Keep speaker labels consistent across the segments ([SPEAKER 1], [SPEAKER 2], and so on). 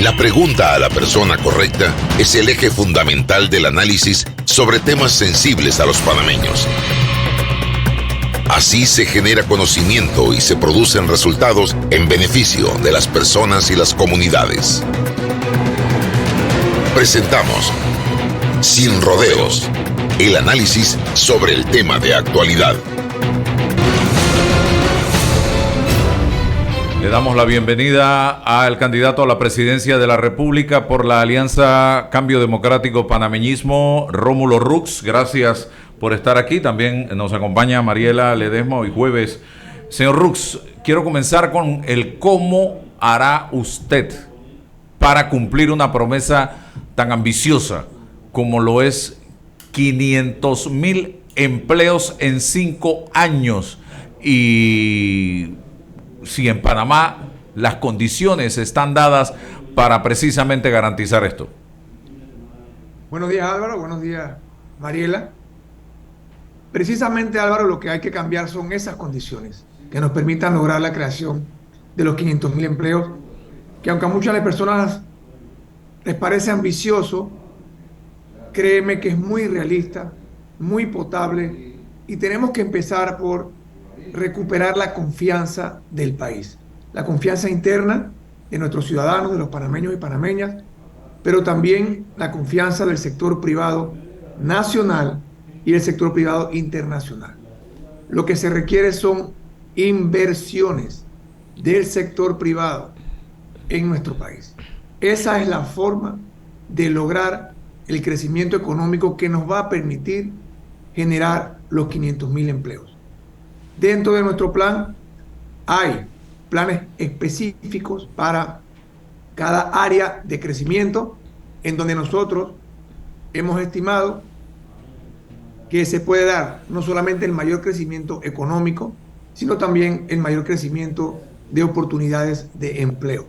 [SPEAKER 1] La pregunta a la persona correcta es el eje fundamental del análisis sobre temas sensibles a los panameños. Así se genera conocimiento y se producen resultados en beneficio de las personas y las comunidades. Presentamos Sin Rodeos, el análisis sobre el tema de actualidad.
[SPEAKER 2] Le damos la bienvenida al candidato a la presidencia de la República por la Alianza Cambio Democrático Panameñismo, Rómulo Rux. Gracias por estar aquí. También nos acompaña Mariela Ledesma hoy jueves. Señor Rux, quiero comenzar con el cómo hará usted para cumplir una promesa tan ambiciosa como lo es 500,000 empleos en 5 años. Y si en Panamá las condiciones están dadas para precisamente garantizar esto.
[SPEAKER 3] Buenos días, Álvaro. Buenos días, Mariela. Precisamente, Álvaro, lo que hay que cambiar son esas condiciones que nos permitan lograr la creación de los 500,000 empleos, que aunque a muchas de las personas les parece ambicioso, créeme que es muy realista, muy potable, y tenemos que empezar por recuperar la confianza del país, la confianza interna de nuestros ciudadanos, de los panameños y panameñas, pero también la confianza del sector privado nacional y el sector privado internacional. Lo que se requiere son inversiones del sector privado en nuestro país. Esa es la forma de lograr el crecimiento económico que nos va a permitir generar los 500,000 empleos. Dentro de nuestro plan hay planes específicos para cada área de crecimiento, en donde nosotros hemos estimado que se puede dar no solamente el mayor crecimiento económico, sino también el mayor crecimiento de oportunidades de empleo.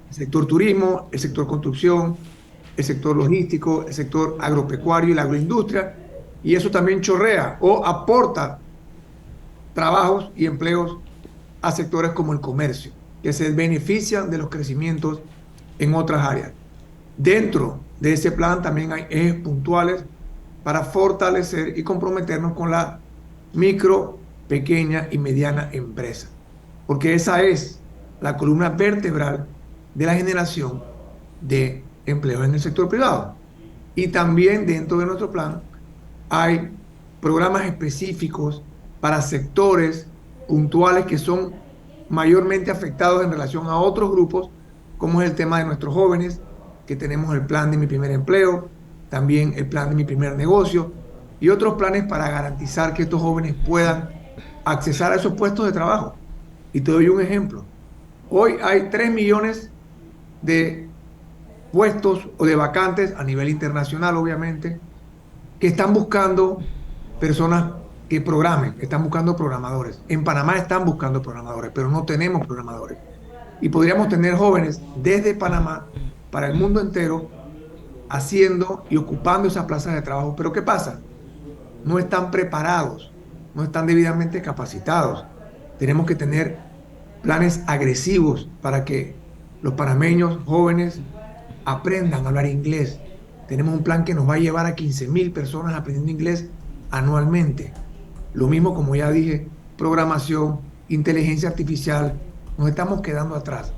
[SPEAKER 3] El sector turismo, el sector construcción, el sector logístico, el sector agropecuario y la agroindustria, y eso también chorrea o aporta trabajos y empleos a sectores como el comercio, que se benefician de los crecimientos en otras áreas. Dentro de ese plan también hay ejes puntuales para fortalecer y comprometernos con la micro, pequeña y mediana empresa, porque esa es la columna vertebral de la generación de empleos en el sector privado. Y también dentro de nuestro plan hay programas específicos para sectores puntuales que son mayormente afectados en relación a otros grupos, como es el tema de nuestros jóvenes, que tenemos el plan de Mi Primer Empleo, también el plan de Mi Primer Negocio y otros planes para garantizar que estos jóvenes puedan accesar a esos puestos de trabajo. Y te doy un ejemplo. Hoy hay 3 millones de puestos o de vacantes a nivel internacional, obviamente, que están buscando personas que programen, están buscando programadores. En Panamá están buscando programadores, pero no tenemos programadores. Y podríamos tener jóvenes desde Panamá para el mundo entero haciendo y ocupando esas plazas de trabajo. Pero ¿qué pasa? No están preparados, no están debidamente capacitados. Tenemos que tener planes agresivos para que los panameños jóvenes aprendan a hablar inglés. Tenemos un plan que nos va a llevar a 15,000 personas aprendiendo inglés anualmente. Lo mismo, como ya dije, programación, inteligencia artificial, nos estamos quedando atrás.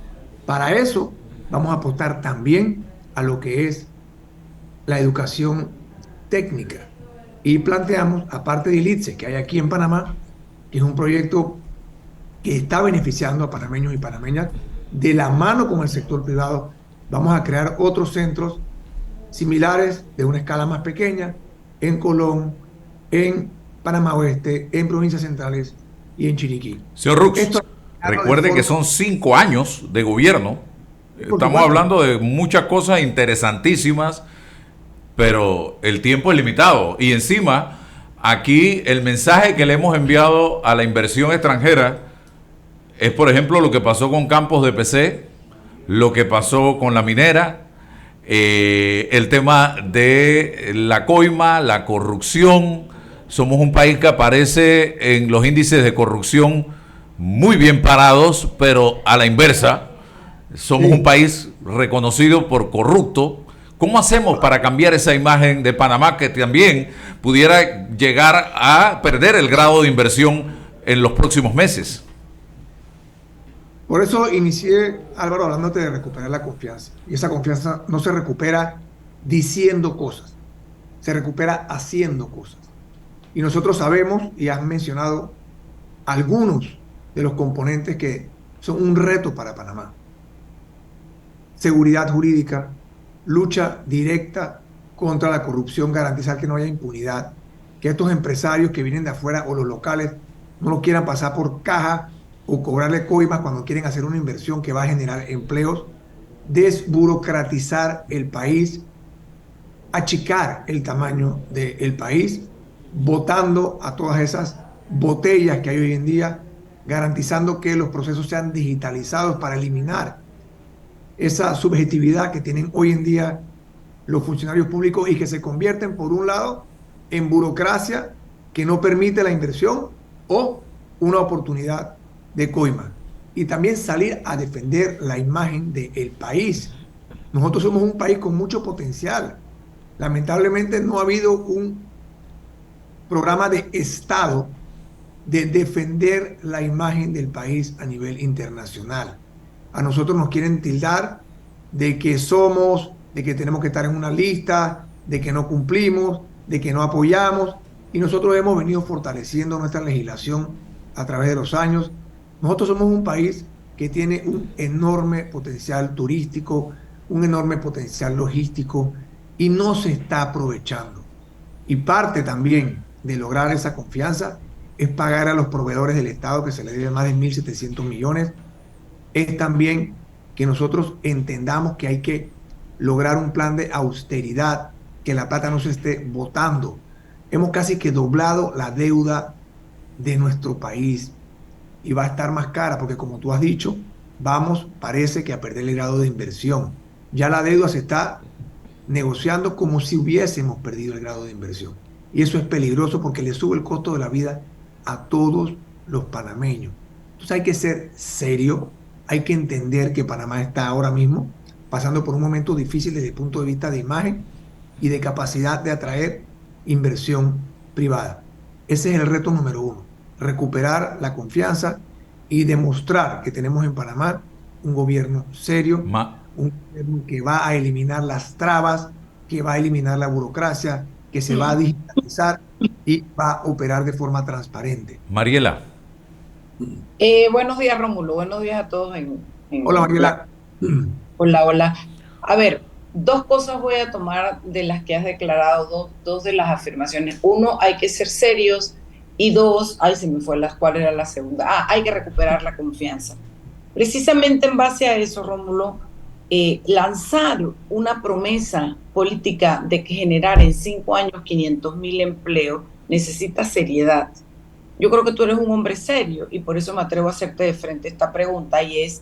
[SPEAKER 3] Para eso vamos a apostar también a lo que es la educación técnica. Y planteamos, aparte del ITSE que hay aquí en Panamá, que es un proyecto que está beneficiando a panameños y panameñas, de la mano con el sector privado, vamos a crear otros centros similares de una escala más pequeña en Colón, en Panamá Oeste, en provincias centrales y en Chiriquí.
[SPEAKER 2] Señor Rux, recuerde que son 5 años de gobierno. Estamos hablando de muchas cosas interesantísimas, pero el tiempo es limitado. Y encima, aquí el mensaje que le hemos enviado a la inversión extranjera es, por ejemplo, lo que pasó con Campos de PC, lo que pasó con la minera, el tema de la coima, la corrupción. Somos un país que aparece en los índices de corrupción muy bien parados, pero a la inversa. Somos un país reconocido por corrupto. ¿Cómo hacemos para cambiar esa imagen de Panamá que también pudiera llegar a perder el grado de inversión en los próximos meses?
[SPEAKER 3] Por eso inicié, Álvaro, hablándote de recuperar la confianza. Y esa confianza no se recupera diciendo cosas, se recupera haciendo cosas. Y nosotros sabemos, y has mencionado algunos de los componentes que son un reto para Panamá. Seguridad jurídica, lucha directa contra la corrupción, garantizar que no haya impunidad, que estos empresarios que vienen de afuera o los locales no lo quieran pasar por caja o cobrarle coimas cuando quieren hacer una inversión que va a generar empleos, desburocratizar el país, achicar el tamaño del país, votando a todas esas botellas que hay hoy en día, garantizando que los procesos sean digitalizados para eliminar esa subjetividad que tienen hoy en día los funcionarios públicos y que se convierten, por un lado, en burocracia que no permite la inversión o una oportunidad de coima. Y también salir a defender la imagen del país. Nosotros somos un país con mucho potencial. Lamentablemente no ha habido un programa de Estado de defender la imagen del país a nivel internacional. A nosotros nos quieren tildar de que somos, de que tenemos que estar en una lista, de que no cumplimos, de que no apoyamos, y nosotros hemos venido fortaleciendo nuestra legislación a través de los años. Nosotros somos un país que tiene un enorme potencial turístico, un enorme potencial logístico, y no se está aprovechando. Y parte también de lograr esa confianza es pagar a los proveedores del Estado, que se les debe más de 1.700 millones. Es también que nosotros entendamos que hay que lograr un plan de austeridad, que la plata no se esté botando. Hemos casi que doblado la deuda de nuestro país y va a estar más cara porque, como tú has dicho, vamos, parece que a perder el grado de inversión. Ya la deuda se está negociando como si hubiésemos perdido el grado de inversión. Y eso es peligroso porque le sube el costo de la vida a todos los panameños. Entonces hay que ser serio, hay que entender que Panamá está ahora mismo pasando por un momento difícil desde el punto de vista de imagen y de capacidad de atraer inversión privada. Ese es el reto número uno, recuperar la confianza y demostrar que tenemos en Panamá un gobierno serio, un gobierno que va a eliminar las trabas, que va a eliminar la burocracia, que se va a digitalizar y va a operar de forma transparente.
[SPEAKER 2] Mariela.
[SPEAKER 4] Buenos días, Rómulo. Buenos días a todos.
[SPEAKER 3] Hola, Mariela.
[SPEAKER 4] Hola, hola. A ver, dos cosas voy a tomar de las que has declarado, dos de las afirmaciones. Uno, hay que ser serios. Y dos, se me fue cuál era la segunda. Hay que recuperar la confianza. Precisamente en base a eso, Rómulo, lanzar una promesa política de que generar en 5 años 500,000 empleos necesita seriedad. Yo creo que tú eres un hombre serio y por eso me atrevo a hacerte de frente esta pregunta y es,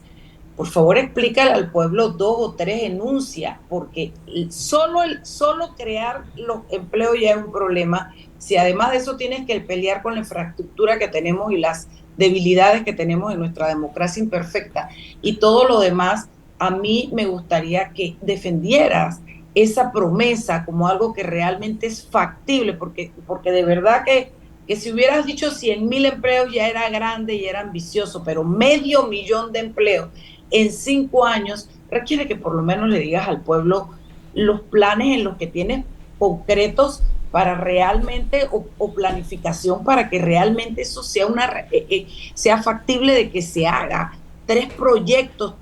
[SPEAKER 4] por favor, explícale al pueblo 2 o 3 enuncias, porque solo crear los empleos ya es un problema. Si además de eso tienes que pelear con la infraestructura que tenemos y las debilidades que tenemos en nuestra democracia imperfecta y todo lo demás, a mí me gustaría que defendieras esa promesa como algo que realmente es factible, porque de verdad que si hubieras dicho 100,000 empleos ya era grande y era ambicioso, pero 500,000 de empleos en 5 años requiere que por lo menos le digas al pueblo los planes en los que tienes concretos para realmente, o planificación para que realmente eso sea sea factible de que se haga. 3 proyectos,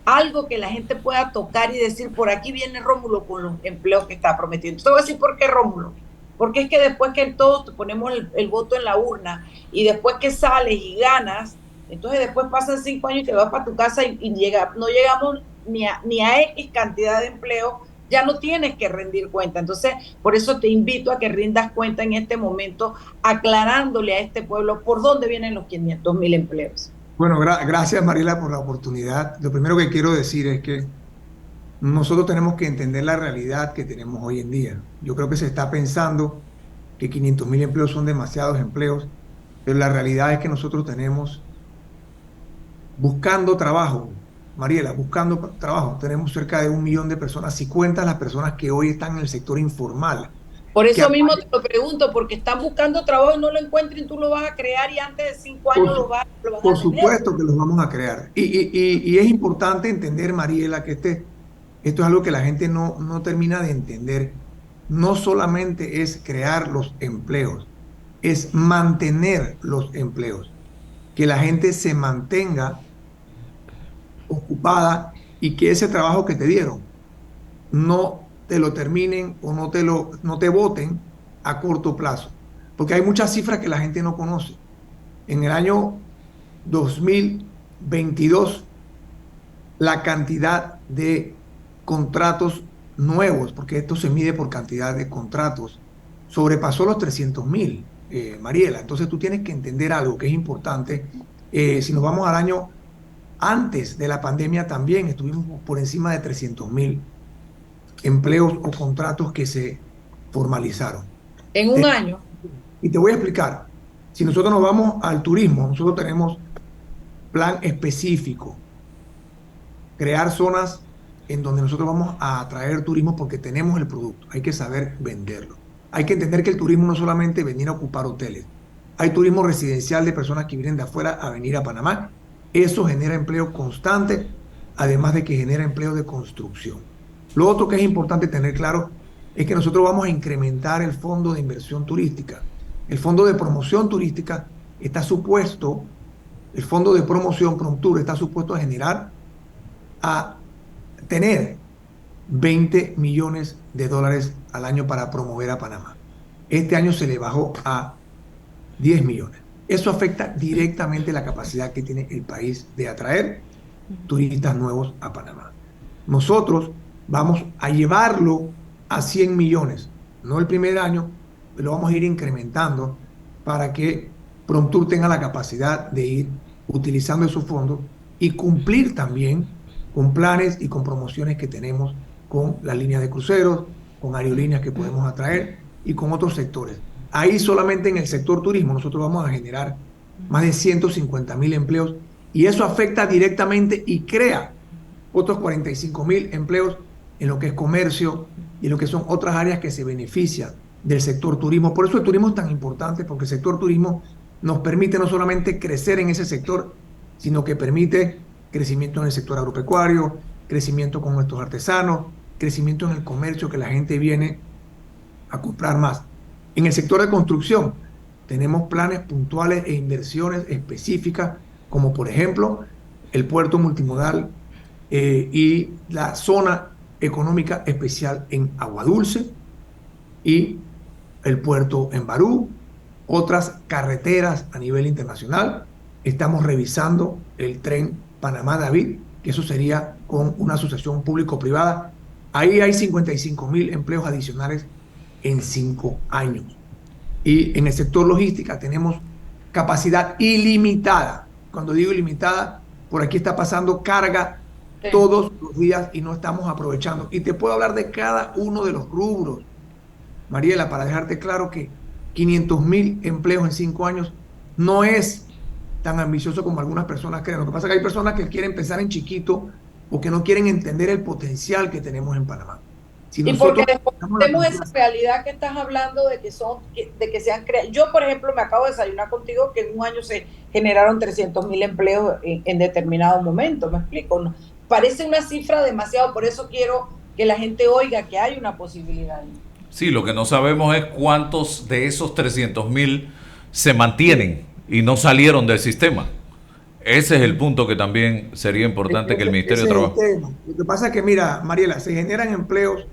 [SPEAKER 4] algo que la gente pueda tocar y decir, por aquí viene Rómulo con los empleos que está prometiendo. Te voy a decir por qué, Rómulo. Porque es que después que todos te ponemos el voto en la urna y después que sales y ganas, entonces después pasan 5 años y te vas para tu casa y no llegamos ni a X cantidad de empleo, ya no tienes que rendir cuenta. Entonces, por eso te invito a que rindas cuenta en este momento, aclarándole a este pueblo por dónde vienen los 500,000 empleos.
[SPEAKER 3] Bueno, gracias, Mariela, por la oportunidad. Lo primero que quiero decir es que nosotros tenemos que entender la realidad que tenemos hoy en día. Yo creo que se está pensando que 500,000 empleos son demasiados empleos, pero la realidad es que nosotros tenemos buscando trabajo Mariela, buscando trabajo. Tenemos cerca de 1 millón de personas, si cuentas las personas que hoy están en el sector informal.
[SPEAKER 4] Por
[SPEAKER 3] Que
[SPEAKER 4] eso mismo te lo pregunto, porque están buscando trabajo y no lo encuentran, tú lo vas a crear y antes de 5 años lo vas
[SPEAKER 3] por
[SPEAKER 4] a tener.
[SPEAKER 3] supuesto que los vamos a crear. Y es importante entender, Mariela, que esto es algo que la gente no termina de entender. No solamente es crear los empleos, es mantener los empleos. Que la gente se mantenga ocupada y que ese trabajo que te dieron no te lo terminen o no te voten a corto plazo. Porque hay muchas cifras que la gente no conoce. En el año 2022, la cantidad de contratos nuevos, porque esto se mide por cantidad de contratos, sobrepasó los 300.000, Mariela. Entonces tú tienes que entender algo que es importante. Si nos vamos al año antes de la pandemia, también estuvimos por encima de 300.000 empleos o contratos que se formalizaron.
[SPEAKER 4] En un año.
[SPEAKER 3] Y te voy a explicar. Si nosotros nos vamos al turismo, nosotros tenemos plan específico, crear zonas en donde nosotros vamos a atraer turismo porque tenemos el producto, hay que saber venderlo. Hay que entender que el turismo no es solamente venir a ocupar hoteles, hay turismo residencial de personas que vienen de afuera a venir a Panamá. Eso genera empleo constante, además de que genera empleo de construcción. Lo otro que es importante tener claro es que nosotros vamos a incrementar el fondo de inversión turística. El fondo de promoción turística está supuesto, el fondo de promoción Promtur está supuesto a tener 20 millones de dólares al año para promover a Panamá. Este año se le bajó a 10 millones. Eso afecta directamente la capacidad que tiene el país de atraer turistas nuevos a Panamá. Nosotros vamos a llevarlo a 100 millones, no el primer año, pero lo vamos a ir incrementando para que Promtur tenga la capacidad de ir utilizando esos fondos y cumplir también con planes y con promociones que tenemos con las líneas de cruceros, con aerolíneas que podemos atraer y con otros sectores. Ahí solamente en el sector turismo nosotros vamos a generar más de 150.000 empleos y eso afecta directamente y crea otros 45.000 empleos en lo que es comercio y en lo que son otras áreas que se benefician del sector turismo. Por eso el turismo es tan importante, porque el sector turismo nos permite no solamente crecer en ese sector, sino que permite crecimiento en el sector agropecuario, crecimiento con nuestros artesanos, crecimiento en el comercio, que la gente viene a comprar más. En el sector de construcción tenemos planes puntuales e inversiones específicas, como por ejemplo el puerto multimodal y la zona económica especial en Aguadulce y el puerto en Barú, otras carreteras a nivel internacional. Estamos revisando el tren Panamá-David, que eso sería con una asociación público-privada. Ahí hay 55.000 empleos adicionales en 5 años. Y en el sector logística tenemos capacidad ilimitada. Cuando digo ilimitada, por aquí está pasando carga todos los días y no estamos aprovechando. Y te puedo hablar de cada uno de los rubros, Mariela, para dejarte claro que 500.000 empleos en 5 años no es tan ambicioso como algunas personas creen. Lo que pasa es que hay personas que quieren pensar en chiquito o que no quieren entender el potencial que tenemos en Panamá. Si
[SPEAKER 4] y porque desconocemos esa realidad que estás hablando de que se han creado. Yo, por ejemplo, me acabo de desayunar contigo que en un año se generaron 300.000 empleos en determinado momento. ¿Me explico? No, parece una cifra demasiado, por eso quiero que la gente oiga que hay una posibilidad.
[SPEAKER 2] Sí, lo que no sabemos es cuántos de esos 300.000 se mantienen y no salieron del sistema. Ese es el punto que también sería importante que el Ministerio de Trabajo...
[SPEAKER 3] Lo que pasa es que, mira, Mariela, se generan empleos,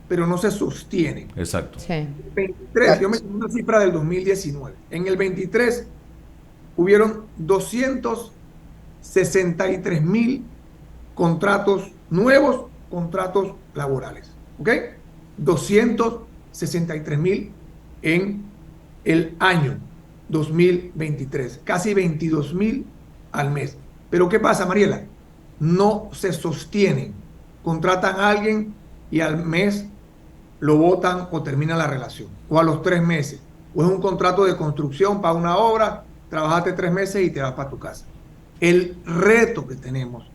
[SPEAKER 3] pero no se sostienen.
[SPEAKER 2] Exacto.
[SPEAKER 5] Sí.
[SPEAKER 3] 23, yo me tengo una cifra del 2019. En el 23 hubieron 263.000 contratos nuevos, contratos laborales. ¿Ok? 263.000 en el año 2023. Casi 22.000 al mes. Pero ¿qué pasa, Mariela? No se sostienen. Contratan a alguien y al mes lo botan o termina la relación. O a los 3 meses. O es un contrato de construcción para una obra, trabajaste 3 meses y te vas para tu casa. El reto que tenemos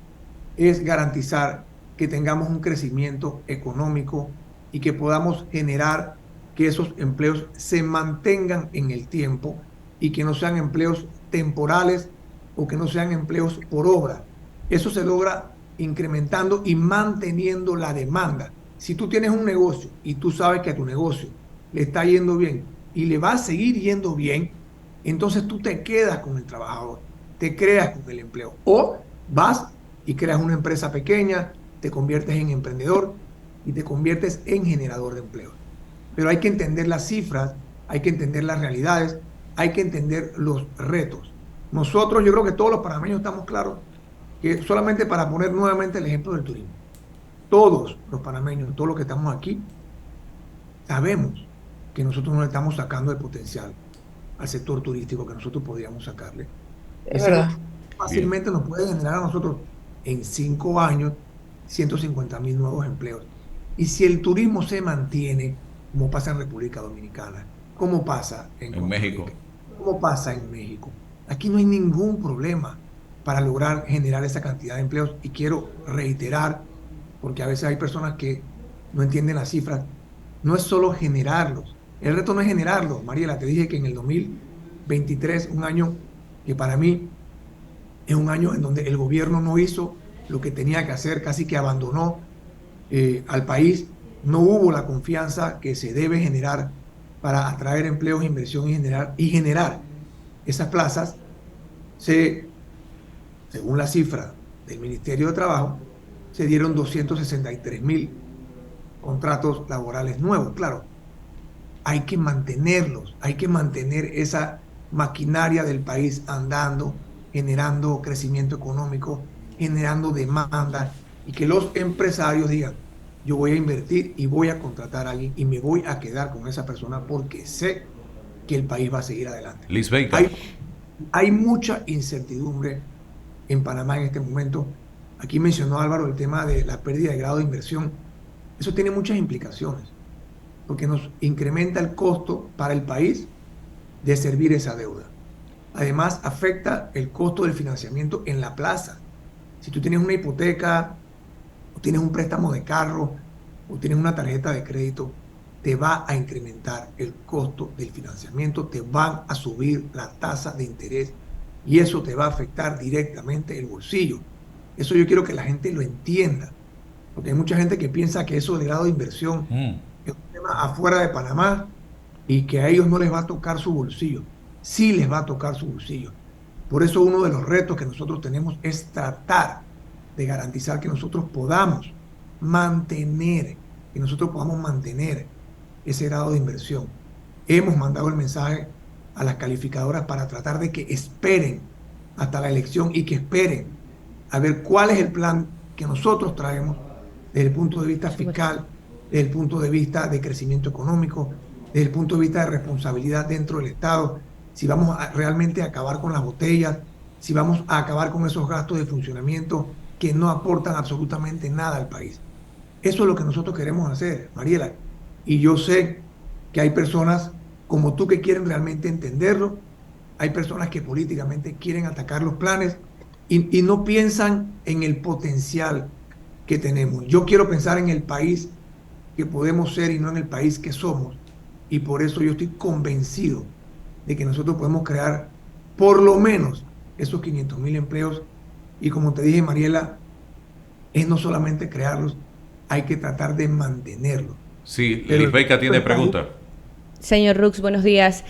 [SPEAKER 3] es garantizar que tengamos un crecimiento económico y que podamos generar que esos empleos se mantengan en el tiempo y que no sean empleos temporales o que no sean empleos por obra. Eso se logra incrementando y manteniendo la demanda. Si tú tienes un negocio y tú sabes que a tu negocio le está yendo bien y le va a seguir yendo bien, entonces tú te quedas con el trabajador, te creas con el empleo. O vas y creas una empresa pequeña, te conviertes en emprendedor y te conviertes en generador de empleo. Pero hay que entender las cifras, hay que entender las realidades, hay que entender los retos. Nosotros, yo creo que todos los panameños estamos claros que solamente para poner nuevamente el ejemplo del turismo, todos los panameños, todos los que estamos aquí, sabemos que nosotros no le estamos sacando el potencial al sector turístico que nosotros podríamos sacarle.
[SPEAKER 4] Es verdad.
[SPEAKER 3] Fácilmente nos puede generar a nosotros en 5 años 150.000 nuevos empleos. Y si el turismo se mantiene, como pasa en República Dominicana, como pasa en
[SPEAKER 2] México,
[SPEAKER 3] como pasa en México, aquí no hay ningún problema para lograr generar esa cantidad de empleos. Y quiero reiterar, porque a veces hay personas que no entienden las cifras, no es solo generarlos. El reto no es generarlos. Mariela, te dije que en el 2023, un año que para mí es un año en donde el gobierno no hizo lo que tenía que hacer, casi que abandonó al país, no hubo la confianza que se debe generar para atraer empleos, inversión y generar esas plazas. Según la cifra del Ministerio de Trabajo, se dieron 263.000 contratos laborales nuevos. Claro, hay que mantenerlos, hay que mantener esa maquinaria del país andando, generando crecimiento económico, generando demanda, y que los empresarios digan, yo voy a invertir y voy a contratar a alguien y me voy a quedar con esa persona porque sé que el país va a seguir adelante.
[SPEAKER 2] Lisbeth,
[SPEAKER 3] hay mucha incertidumbre en Panamá en este momento. Aquí mencionó Álvaro el tema de la pérdida de grado de inversión. Eso tiene muchas implicaciones, porque nos incrementa el costo para el país de servir esa deuda. Además, afecta el costo del financiamiento en la plaza. Si tú tienes una hipoteca, o tienes un préstamo de carro, o tienes una tarjeta de crédito, te va a incrementar el costo del financiamiento, te van a subir la tasa de interés y eso te va a afectar directamente el bolsillo. Eso yo quiero que la gente lo entienda, porque hay mucha gente que piensa que eso del grado de inversión es un tema afuera de Panamá y que a ellos no les va a tocar su bolsillo. Sí les va a tocar su bolsillo. Por eso uno de los retos que nosotros tenemos es tratar de garantizar que nosotros podamos mantener ese grado de inversión. Hemos mandado el mensaje a las calificadoras para tratar de que esperen hasta la elección y que esperen a ver cuál es el plan que nosotros traemos desde el punto de vista fiscal, desde el punto de vista de crecimiento económico, desde el punto de vista de responsabilidad dentro del Estado, si vamos a realmente acabar con las botellas, si vamos a acabar con esos gastos de funcionamiento que no aportan absolutamente nada al país. Eso es lo que nosotros queremos hacer, Mariela. Y yo sé que hay personas como tú que quieren realmente entenderlo, hay personas que políticamente quieren atacar los planes y no piensan en el potencial que tenemos. Yo quiero pensar en el país que podemos ser y no en el país que somos. Y por eso yo estoy convencido de que nosotros podemos crear por lo menos esos 500.000 empleos. Y como te dije, Mariela, es no solamente crearlos, hay que tratar de mantenerlos.
[SPEAKER 2] Sí, Lisbeth tiene pregunta.
[SPEAKER 5] Señor Rux, buenos días.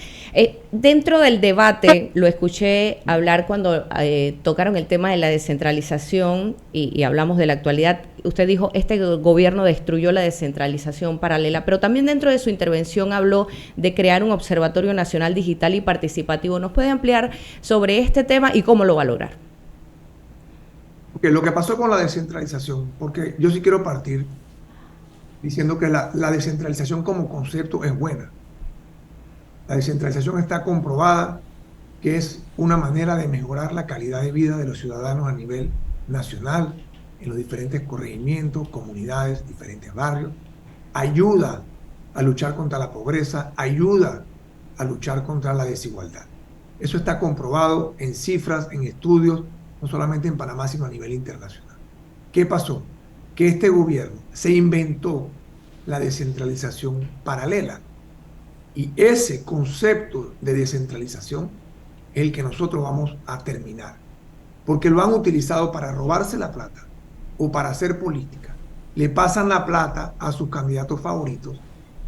[SPEAKER 5] Dentro del debate, lo escuché hablar cuando tocaron el tema de la descentralización y hablamos de la actualidad. Usted dijo, este gobierno destruyó la descentralización paralela, pero también dentro de su intervención habló de crear un observatorio nacional digital y participativo. ¿Nos puede ampliar sobre este tema y cómo lo va a lograr?
[SPEAKER 3] Okay, lo que pasó con la descentralización, porque yo sí quiero partir diciendo que la descentralización como concepto es buena. La descentralización está comprobada que es una manera de mejorar la calidad de vida de los ciudadanos a nivel nacional, en los diferentes corregimientos, comunidades, diferentes barrios. Ayuda a luchar contra la pobreza, ayuda a luchar contra la desigualdad. Eso está comprobado en cifras, en estudios, no solamente en Panamá, sino a nivel internacional. ¿Qué pasó? Que este gobierno se inventó la descentralización paralela. Y ese concepto de descentralización es el que nosotros vamos a terminar. Porque lo han utilizado para robarse la plata o para hacer política. Le pasan la plata a sus candidatos favoritos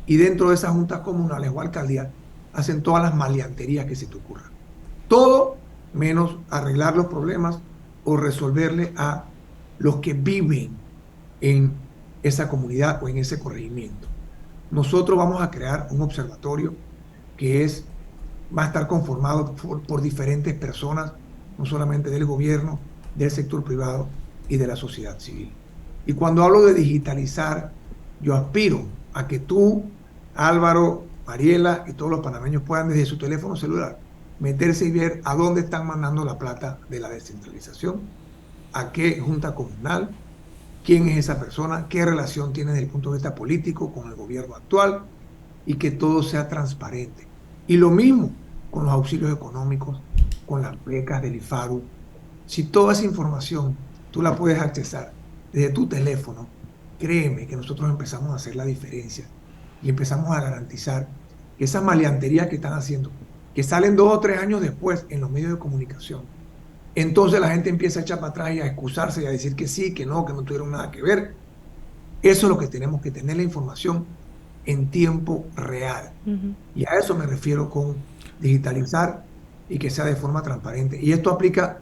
[SPEAKER 3] y dentro de esas juntas comunales o alcaldías hacen todas las maleanterías que se te ocurran. Todo menos arreglar los problemas o resolverle a los que viven en esa comunidad o en ese corregimiento. Nosotros vamos a crear un observatorio que va a estar conformado por diferentes personas, no solamente del gobierno, del sector privado y de la sociedad civil. Y cuando hablo de digitalizar, yo aspiro a que tú, Álvaro, Mariela y todos los panameños puedan desde su teléfono celular meterse y ver a dónde están mandando la plata de la descentralización, a qué junta comunal, quién es esa persona, qué relación tiene desde el punto de vista político con el gobierno actual y que todo sea transparente. Y lo mismo con los auxilios económicos, con las becas del IFARU. Si toda esa información tú la puedes accesar desde tu teléfono, créeme que nosotros empezamos a hacer la diferencia y empezamos a garantizar que esas maleanterías que están haciendo, que salen 2 o 3 años después en los medios de comunicación, entonces la gente empieza a echar para atrás y a excusarse y a decir que sí, que no tuvieron nada que ver. Eso es lo que tenemos que tener, la información en tiempo real. Y a eso me refiero con digitalizar y que sea de forma transparente. Y esto aplica,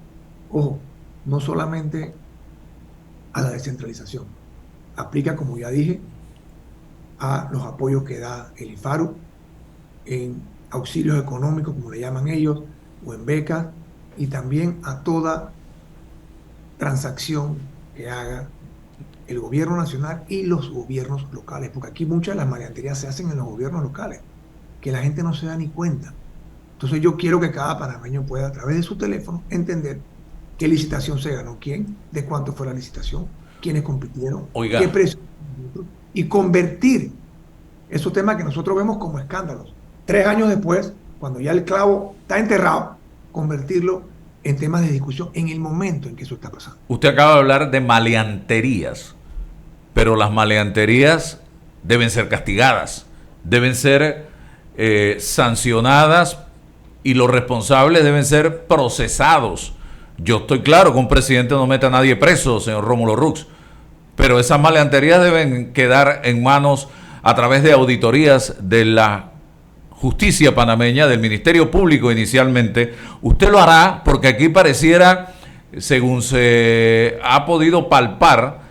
[SPEAKER 3] ojo, no solamente a la descentralización, aplica, como ya dije, a los apoyos que da el IFARU en auxilios económicos, como le llaman ellos, o en becas, y también a toda transacción que haga el gobierno nacional y los gobiernos locales, porque aquí muchas de las maleanterías se hacen en los gobiernos locales, que la gente no se da ni cuenta. Entonces yo quiero que cada panameño pueda a través de su teléfono entender qué licitación se ganó quién, de cuánto fue la licitación, quiénes compitieron,
[SPEAKER 2] Oiga,
[SPEAKER 3] qué precio, y convertir esos temas que nosotros vemos como escándalos. 3 años después, cuando ya el clavo está enterrado, convertirlo en temas de discusión en el momento en que eso está pasando.
[SPEAKER 2] usted acaba de hablar de maleanterías, pero las maleanterías deben ser castigadas, deben ser sancionadas y los responsables deben ser procesados. Yo estoy claro que un presidente no mete a nadie preso, señor Rómulo Rux, pero esas maleanterías deben quedar en manos a través de auditorías de la justicia panameña, del Ministerio Público inicialmente. Usted lo hará porque aquí pareciera, según se ha podido palpar,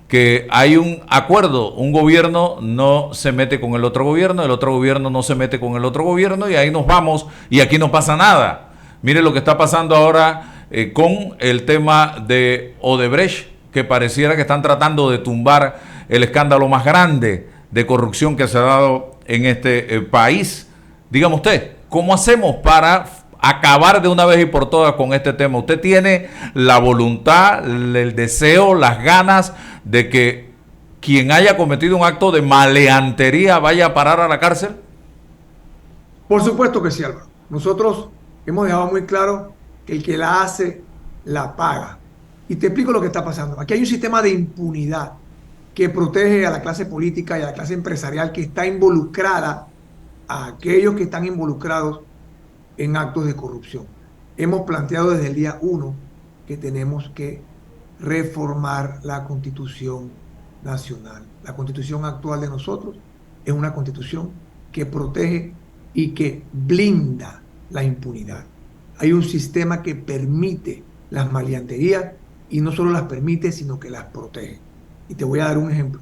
[SPEAKER 2] que hay un acuerdo, un gobierno no se mete con el otro gobierno no se mete con el otro gobierno y ahí nos vamos y aquí no pasa nada. Mire lo que está pasando ahora con el tema de Odebrecht, que pareciera que están tratando de tumbar el escándalo más grande de corrupción que se ha dado en este país. Dígame usted, ¿cómo hacemos para acabar de una vez y por todas con este tema? ¿Usted tiene la voluntad, el deseo, las ganas de que quien haya cometido un acto de maleantería vaya a parar a la cárcel?
[SPEAKER 3] Por supuesto que sí, Álvaro. Nosotros hemos dejado muy claro que el que la hace, la paga. Y te explico lo que está pasando. Aquí hay un sistema de impunidad que protege a la clase política y a la clase empresarial que está involucrada, a aquellos que están involucrados en actos de corrupción. Hemos planteado desde el día 1 que tenemos que reformar la Constitución Nacional. La Constitución actual de nosotros es una Constitución que protege y que blinda la impunidad. Hay un sistema que permite las maleanterías y no solo las permite, sino que las protege. Y te voy a dar un ejemplo.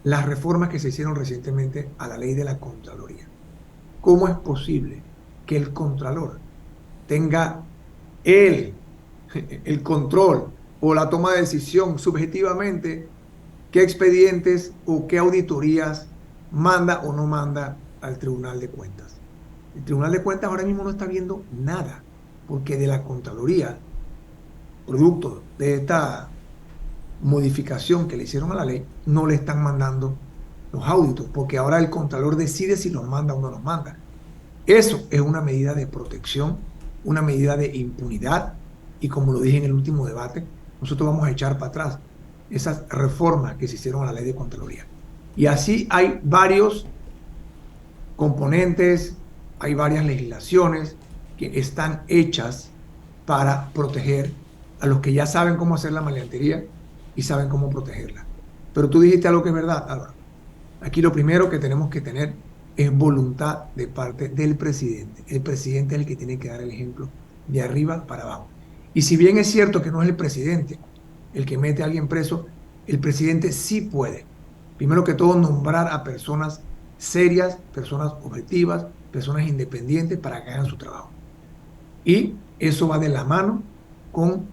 [SPEAKER 3] Las reformas que se hicieron recientemente a la ley de la Contraloría. ¿Cómo es posible que el Contralor tenga el control o la toma de decisión subjetivamente qué expedientes o qué auditorías manda o no manda al Tribunal de Cuentas? El Tribunal de Cuentas ahora mismo no está viendo nada, porque de la Contraloría, producto de esta modificación que le hicieron a la ley, no le están mandando los auditos, porque ahora el Contralor decide si los manda o no los manda. Eso es una medida de protección, una medida de impunidad, y como lo dije en el último debate, nosotros vamos a echar para atrás esas reformas que se hicieron a la ley de Contraloría. Y así hay varios componentes, hay varias legislaciones que están hechas para proteger a los que ya saben cómo hacer la maleantería y saben cómo protegerla. Pero tú dijiste algo que es verdad, Álvaro. Aquí lo primero que tenemos que tener es voluntad de parte del presidente. El presidente es el que tiene que dar el ejemplo de arriba para abajo. Y si bien es cierto que no es el presidente el que mete a alguien preso, el presidente sí puede, primero que todo, nombrar a personas serias, personas objetivas, personas independientes para que hagan su trabajo. Y eso va de la mano con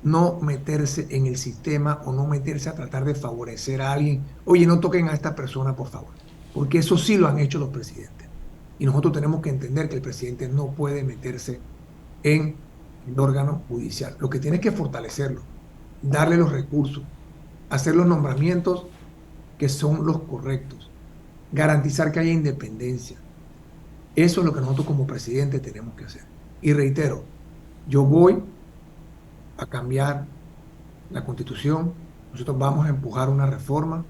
[SPEAKER 3] no meterse en el sistema o no meterse a tratar de favorecer a alguien. Oye, no toquen a esta persona, por favor. Porque eso sí lo han hecho los presidentes. Y nosotros tenemos que entender que el presidente no puede meterse en el órgano judicial. Lo que tiene es que fortalecerlo, darle los recursos, hacer los nombramientos que son los correctos, garantizar que haya independencia. Eso es lo que nosotros como presidente tenemos que hacer. Y reitero, yo voy a cambiar la Constitución. Nosotros vamos a empujar una reforma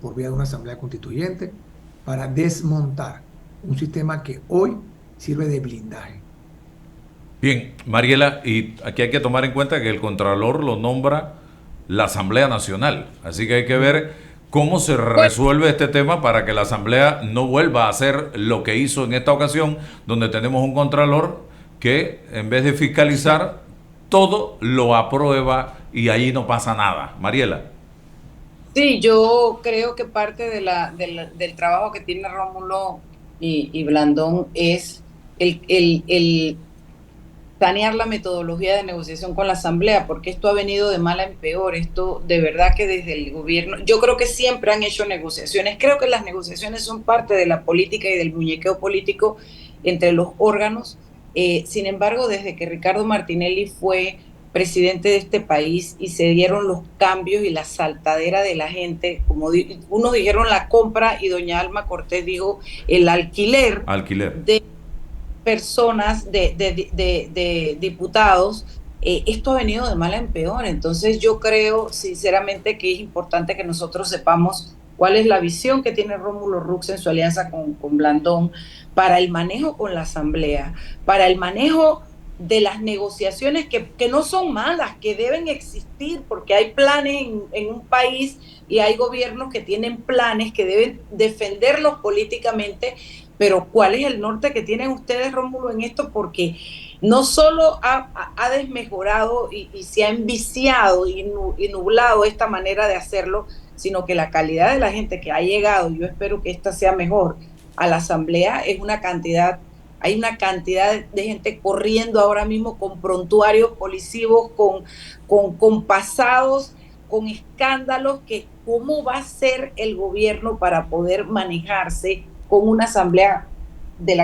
[SPEAKER 3] por vía de una asamblea constituyente para desmontar un sistema que hoy sirve de blindaje.
[SPEAKER 2] Bien, Mariela, y aquí hay que tomar en cuenta que el Contralor lo nombra la Asamblea Nacional, así que hay que ver cómo se resuelve este tema para que la Asamblea no vuelva a hacer lo que hizo en esta ocasión, donde tenemos un Contralor que en vez de fiscalizar, todo lo aprueba y ahí no pasa nada. Mariela.
[SPEAKER 4] Sí, yo creo que parte del trabajo que tiene Rómulo y Blandón es el sanear la metodología de negociación con la Asamblea, porque esto ha venido de mal en peor. Esto de verdad que desde el gobierno, yo creo que siempre han hecho negociaciones, creo que las negociaciones son parte de la política y del muñequeo político entre los órganos. Sin embargo, desde que Ricardo Martinelli fue presidente de este país y se dieron los cambios y la saltadera de la gente, como unos dijeron la compra y doña Alma Cortés dijo el alquiler. De personas, de diputados, esto ha venido de mal en peor. Entonces yo creo sinceramente que es importante que nosotros sepamos cuál es la visión que tiene Rómulo Rux en su alianza con Blandón para el manejo con la Asamblea, para el manejo de las negociaciones que no son malas, que deben existir, porque hay planes en un país y hay gobiernos que tienen planes que deben defenderlos políticamente, pero ¿cuál es el norte que tienen ustedes, Rómulo, en esto? Porque no solo ha desmejorado y se ha enviciado y nublado esta manera de hacerlo, sino que la calidad de la gente que ha llegado, yo espero que esta sea mejor, a la Asamblea es una cantidad. Hay una cantidad de gente corriendo ahora mismo con prontuarios policivos, con pasados, con escándalos, que cómo va a ser el gobierno para poder manejarse con una asamblea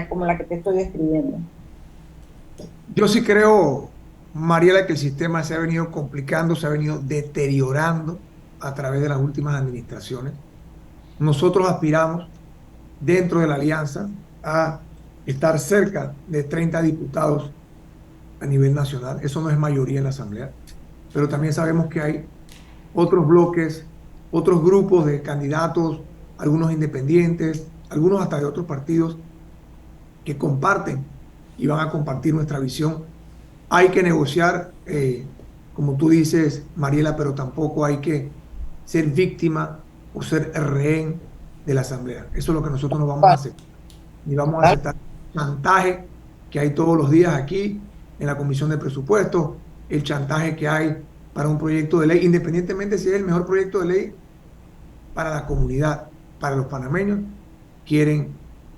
[SPEAKER 4] como la que te estoy describiendo.
[SPEAKER 3] Yo sí creo, Mariela, que el sistema se ha venido complicando, se ha venido deteriorando a través de las últimas administraciones. Nosotros aspiramos dentro de la alianza a estar cerca de 30 diputados a nivel nacional. Eso no es mayoría en la Asamblea, pero también sabemos que hay otros bloques, otros grupos de candidatos, algunos independientes, algunos hasta de otros partidos que comparten y van a compartir nuestra visión. Hay que negociar, como tú dices, Mariela, pero tampoco hay que ser víctima o ser rehén de la Asamblea. Eso es lo que nosotros no vamos a hacer. Ni vamos a aceptar chantaje que hay todos los días aquí en la Comisión de Presupuestos, el chantaje que hay para un proyecto de ley, independientemente si es el mejor proyecto de ley para la comunidad, para los panameños, quieren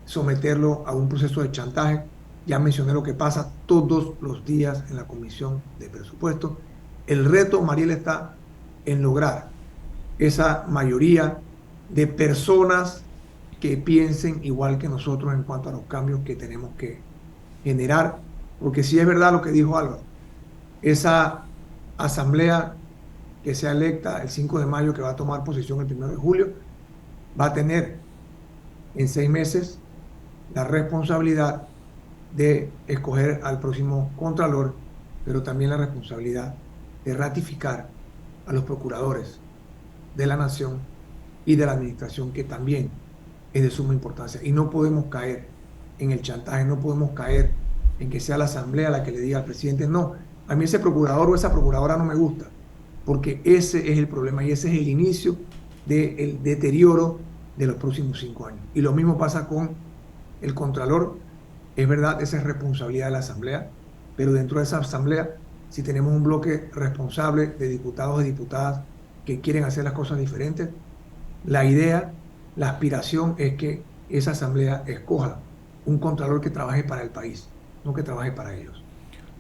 [SPEAKER 3] someterlo a un proceso de chantaje. Ya mencioné lo que pasa todos los días en la Comisión de Presupuestos. El reto, Mariela, está en lograr esa mayoría de personas que piensen igual que nosotros en cuanto a los cambios que tenemos que generar, porque sí es verdad lo que dijo Álvaro, esa asamblea que sea electa el 5 de mayo, que va a tomar posesión el 1 de julio, va a tener en 6 meses la responsabilidad de escoger al próximo Contralor, pero también la responsabilidad de ratificar a los procuradores de la nación y de la administración, que también es de suma importancia. Y no podemos caer en el chantaje, no podemos caer en que sea la asamblea la que le diga al presidente, no, a mí ese procurador o esa procuradora no me gusta, porque ese es el problema y ese es el inicio del deterioro de los próximos 5 años. Y lo mismo pasa con el contralor. Es verdad, esa es responsabilidad de la asamblea, pero dentro de esa asamblea, si tenemos un bloque responsable de diputados y diputadas que quieren hacer las cosas diferentes, la idea, la aspiración es que esa asamblea escoja un contralor que trabaje para el país, no que trabaje para ellos.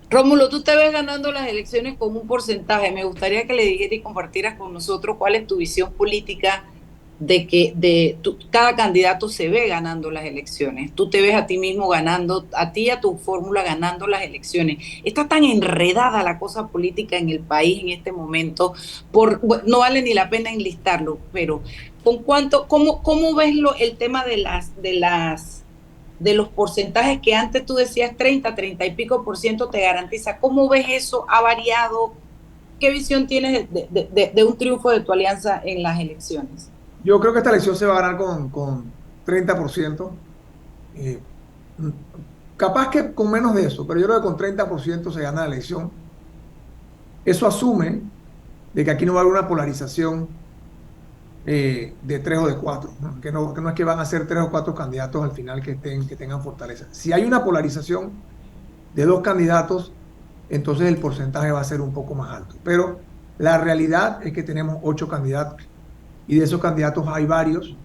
[SPEAKER 4] Rómulo, tú te ves ganando las elecciones con un porcentaje. Me gustaría que le dijeras y compartieras con nosotros cuál es tu visión política de que cada candidato se ve ganando las elecciones. Tú te ves a ti mismo ganando, a ti y a tu fórmula ganando las elecciones. Está tan enredada la cosa política en el país en este momento, no vale ni la pena enlistarlo, pero ¿cómo ves el tema de los porcentajes que antes tú decías 30 y pico por ciento te garantiza? ¿Cómo ves eso? ¿Ha variado? ¿Qué visión tienes de un triunfo de tu alianza en las elecciones?
[SPEAKER 3] Yo creo que esta elección se va a ganar con 30%. Capaz que con menos de eso, pero yo creo que con 30% se gana la elección. Eso asume de que aquí no va a haber una polarización de 3 o de 4, ¿no? Que no es que van a ser 3 o 4 candidatos al final que tengan fortaleza. Si hay una polarización de 2 candidatos, entonces el porcentaje va a ser un poco más alto. Pero la realidad es que tenemos 8 candidatos y de esos candidatos hay varios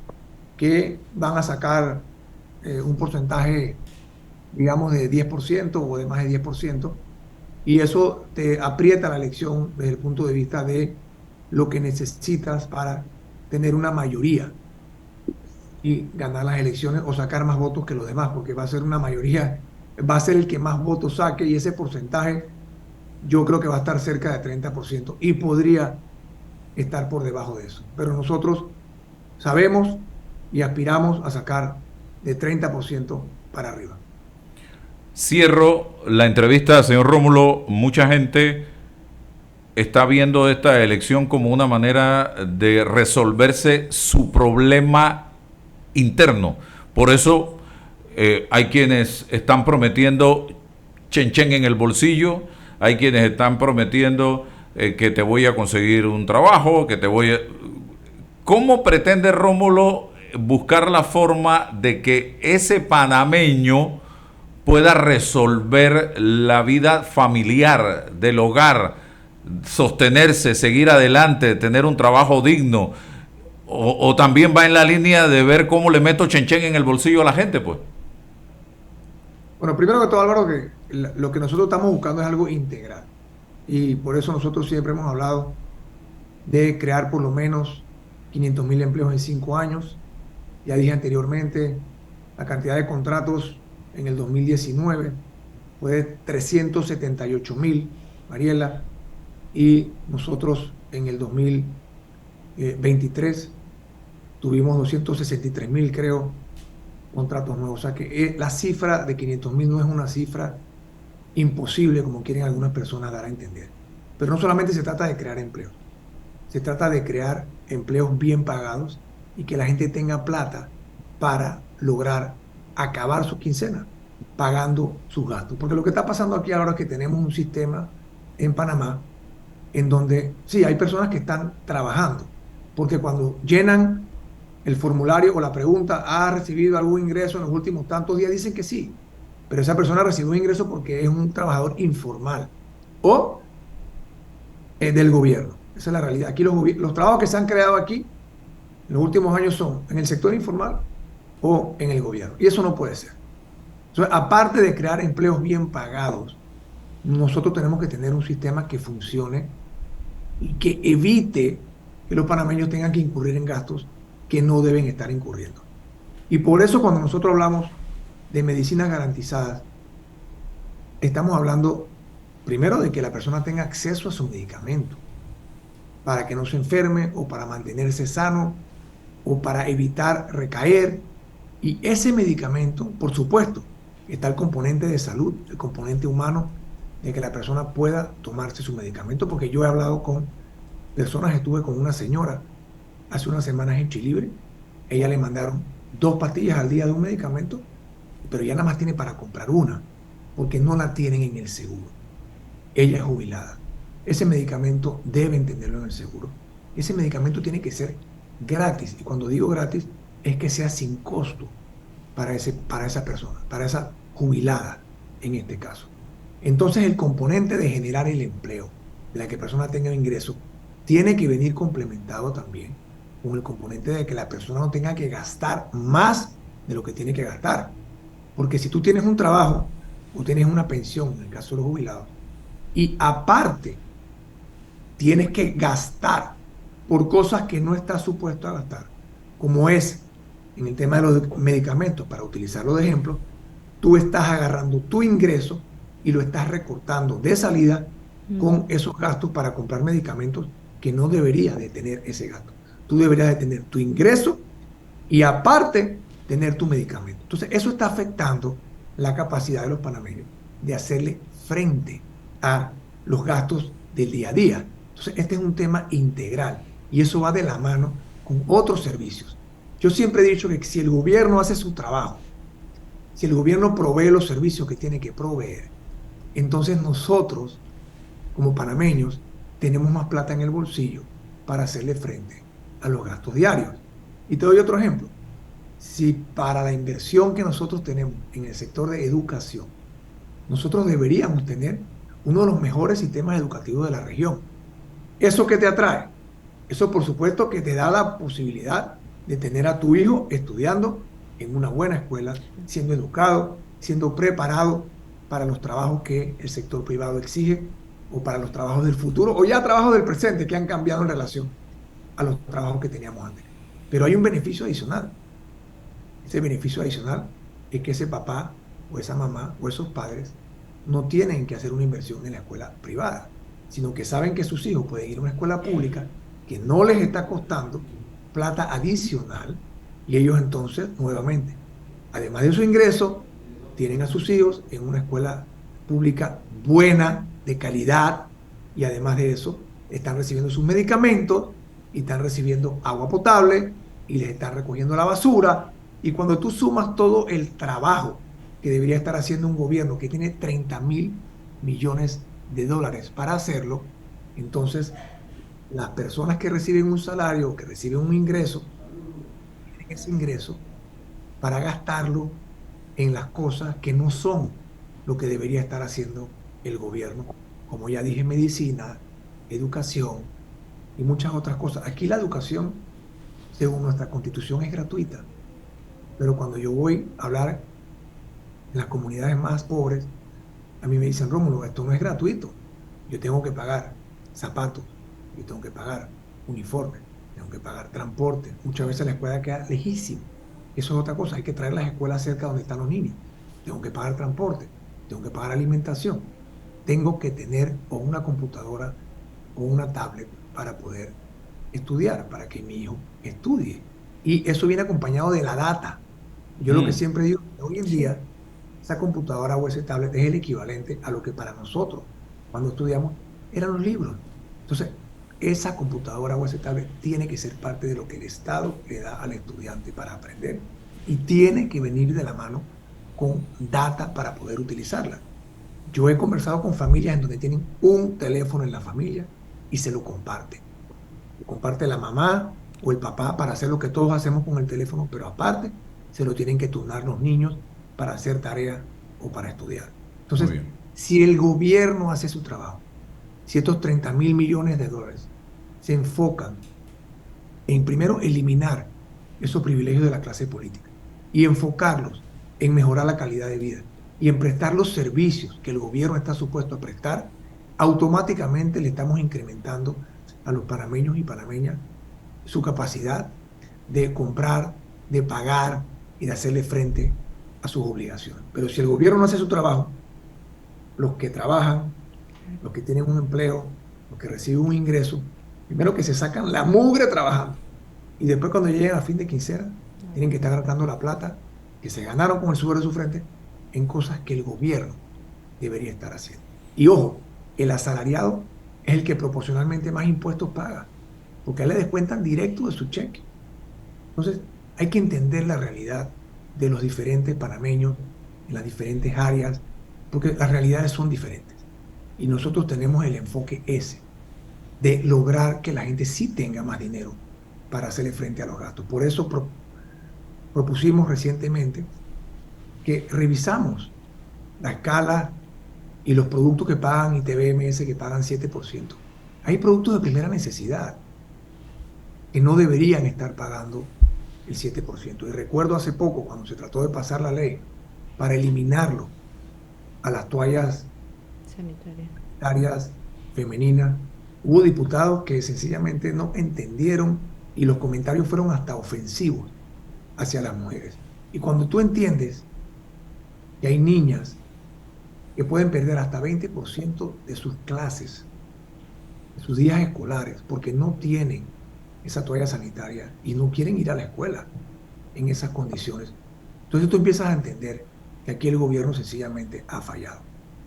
[SPEAKER 3] que van a sacar un porcentaje, digamos, de 10% o de más de 10%, y eso te aprieta la elección desde el punto de vista de lo que necesitas para tener una mayoría y ganar las elecciones o sacar más votos que los demás, porque va a ser una mayoría, va a ser el que más votos saque, y ese porcentaje yo creo que va a estar cerca de 30% y podría estar por debajo de eso. Pero nosotros sabemos y aspiramos a sacar de 30% para arriba.
[SPEAKER 2] Cierro la entrevista, señor Rómulo. Mucha gente está viendo esta elección como una manera de resolverse su problema interno. Por eso hay quienes están prometiendo chen en el bolsillo, hay quienes están prometiendo que te voy a conseguir un trabajo, que te voy a... ¿Cómo pretende Rómulo buscar la forma de que ese panameño pueda resolver la vida familiar, del hogar, sostenerse, seguir adelante, tener un trabajo digno? O también va en la línea de ver cómo le meto chen en el bolsillo a la gente, pues?
[SPEAKER 3] Bueno, primero que todo, Álvaro, que lo que nosotros estamos buscando es algo integral. Y por eso nosotros siempre hemos hablado de crear por lo menos 500,000 empleos en 5 años. Ya dije anteriormente, la cantidad de contratos en el 2019 fue de 378,000, Mariela, y nosotros en el 2023 tuvimos 263,000, creo, contratos nuevos. O sea que la cifra de 500,000 no es una cifra imposible como quieren algunas personas dar a entender. Pero no solamente se trata de crear empleos, se trata de crear empleos bien pagados y que la gente tenga plata para lograr acabar su quincena pagando sus gastos. Porque lo que está pasando aquí ahora es que tenemos un sistema en Panamá en donde sí hay personas que están trabajando, porque cuando llenan el formulario o la pregunta, ¿ha recibido algún ingreso en los últimos tantos días?, dicen que sí, pero esa persona recibe un ingreso porque es un trabajador informal o del gobierno. Esa es la realidad. Aquí los trabajos que se han creado aquí en los últimos años son en el sector informal o en el gobierno, y eso no puede ser. Entonces, aparte de crear empleos bien pagados, nosotros tenemos que tener un sistema que funcione y que evite que los panameños tengan que incurrir en gastos que no deben estar incurriendo. Y por eso cuando nosotros hablamos de medicinas garantizadas, estamos hablando primero de que la persona tenga acceso a su medicamento para que no se enferme o para mantenerse sano o para evitar recaer. Y ese medicamento, por supuesto, está el componente de salud, el componente humano, de que la persona pueda tomarse su medicamento, porque yo he hablado con personas, estuve con una señora hace unas semanas en Chilibre, ella le mandaron 2 pastillas al día de un medicamento, pero ya nada más tiene para comprar una, porque no la tienen en el seguro. Ella es jubilada. Ese medicamento deben tenerlo en el seguro. Ese medicamento tiene que ser gratis, y cuando digo gratis, es que sea sin costo para esa persona, para esa jubilada en este caso. Entonces el componente de generar el empleo, de la que la persona tenga ingreso, tiene que venir complementado también con el componente de que la persona no tenga que gastar más de lo que tiene que gastar. Porque si tú tienes un trabajo o tienes una pensión, en el caso de los jubilados, y aparte tienes que gastar por cosas que no estás supuesto a gastar, como es en el tema de los medicamentos, para utilizarlo de ejemplo, tú estás agarrando tu ingreso y lo estás recortando de salida con esos gastos para comprar medicamentos que no deberías de tener ese gasto. Tú deberías de tener tu ingreso y aparte tener tu medicamento. Entonces, eso está afectando la capacidad de los panameños de hacerle frente a los gastos del día a día. Entonces, este es un tema integral y eso va de la mano con otros servicios. Yo siempre he dicho que si el gobierno hace su trabajo, si el gobierno provee los servicios que tiene que proveer, entonces nosotros, como panameños, tenemos más plata en el bolsillo para hacerle frente a los gastos diarios. Y te doy otro ejemplo. Si para la inversión que nosotros tenemos en el sector de educación, nosotros deberíamos tener uno de los mejores sistemas educativos de la región. ¿Eso qué te atrae? Eso por supuesto que te da la posibilidad de tener a tu hijo estudiando en una buena escuela, siendo educado, siendo preparado para los trabajos que el sector privado exige o para los trabajos del futuro o ya trabajos del presente que han cambiado en relación a los trabajos que teníamos antes. Pero hay un beneficio adicional. Ese beneficio adicional es que ese papá o esa mamá o esos padres no tienen que hacer una inversión en la escuela privada, sino que saben que sus hijos pueden ir a una escuela pública que no les está costando plata adicional y ellos entonces, nuevamente, además de su ingreso, tienen a sus hijos en una escuela pública buena, de calidad, y además de eso, están recibiendo sus medicamentos y están recibiendo agua potable y les están recogiendo la basura. Y cuando tú sumas todo el trabajo que debería estar haciendo un gobierno que tiene 30.000 millones de dólares para hacerlo, entonces las personas que reciben un salario, que reciben un ingreso, tienen ese ingreso para gastarlo en las cosas que no son lo que debería estar haciendo el gobierno, como ya dije, medicina, educación y muchas otras cosas. Aquí la educación, según nuestra constitución, es gratuita, pero cuando yo voy a hablar en las comunidades más pobres, a mí me dicen, Rómulo, esto no es gratuito, yo tengo que pagar zapatos, yo tengo que pagar uniformes, tengo que pagar transporte, muchas veces la escuela queda lejísima. Eso es otra cosa, hay que traer las escuelas cerca donde están los niños, tengo que pagar transporte, tengo que pagar alimentación, tengo que tener o una computadora o una tablet para poder estudiar, para que mi hijo estudie. Y eso viene acompañado de la data. Yo lo que siempre digo, hoy en día, esa computadora o ese tablet es el equivalente a lo que para nosotros, cuando estudiamos, eran los libros. Entonces, esa computadora o ese tablet tiene que ser parte de lo que el Estado le da al estudiante para aprender y tiene que venir de la mano con data para poder utilizarla. Yo he conversado con familias en donde tienen un teléfono en la familia y se lo comparten. Lo comparte la mamá o el papá para hacer lo que todos hacemos con el teléfono, pero aparte se lo tienen que turnar los niños para hacer tarea o para estudiar. Entonces, si el gobierno hace su trabajo, si estos 30.000 millones de dólares se enfocan en primero eliminar esos privilegios de la clase política y enfocarlos en mejorar la calidad de vida y en prestar los servicios que el gobierno está supuesto a prestar, automáticamente le estamos incrementando a los panameños y panameñas su capacidad de comprar, de pagar y de hacerle frente a sus obligaciones. Pero si el gobierno no hace su trabajo, los que trabajan, los que tienen un empleo, los que reciben un ingreso, primero que se sacan la mugre trabajando y después cuando lleguen a fin de quincena tienen que estar gastando la plata que se ganaron con el sudor de su frente en cosas que el gobierno debería estar haciendo. Y ojo, el asalariado es el que proporcionalmente más impuestos paga, porque a él le descuentan directo de su cheque. Entonces, hay que entender la realidad de los diferentes panameños en las diferentes áreas, porque las realidades son diferentes. Y nosotros tenemos el enfoque ese, de lograr que la gente sí tenga más dinero para hacerle frente a los gastos. Por eso propusimos recientemente que revisamos la escala y los productos que pagan ITBMS, que pagan 7%. Hay productos de primera necesidad que no deberían estar pagando el 7%. Y recuerdo hace poco, cuando se trató de pasar la ley para eliminarlo a las toallas sanitarias femeninas, hubo diputados que sencillamente no entendieron y los comentarios fueron hasta ofensivos hacia las mujeres. Y cuando tú entiendes que hay niñas que pueden perder hasta 20% de sus clases, de sus días escolares, porque no tienen esa toalla sanitaria y no quieren ir a la escuela en esas condiciones, entonces tú empiezas a entender que aquí el gobierno sencillamente ha fallado.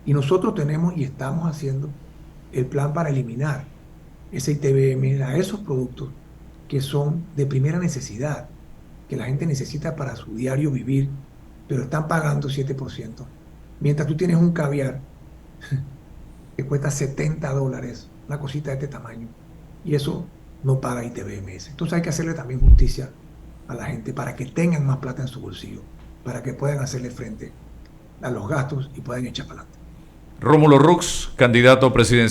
[SPEAKER 3] Y nosotros tenemos y estamos haciendo el plan para eliminar ese ITBM a esos productos que son de primera necesidad, que la gente necesita para su diario vivir, pero están pagando 7%. Mientras tú tienes un caviar que cuesta $70, una cosita de este tamaño, y eso no paga ITBMS. Entonces hay que hacerle también justicia a la gente para que tengan más plata en su bolsillo, para que puedan hacerle frente a los gastos y puedan echar para adelante.
[SPEAKER 2] Rómulo Rux, candidato presidencial.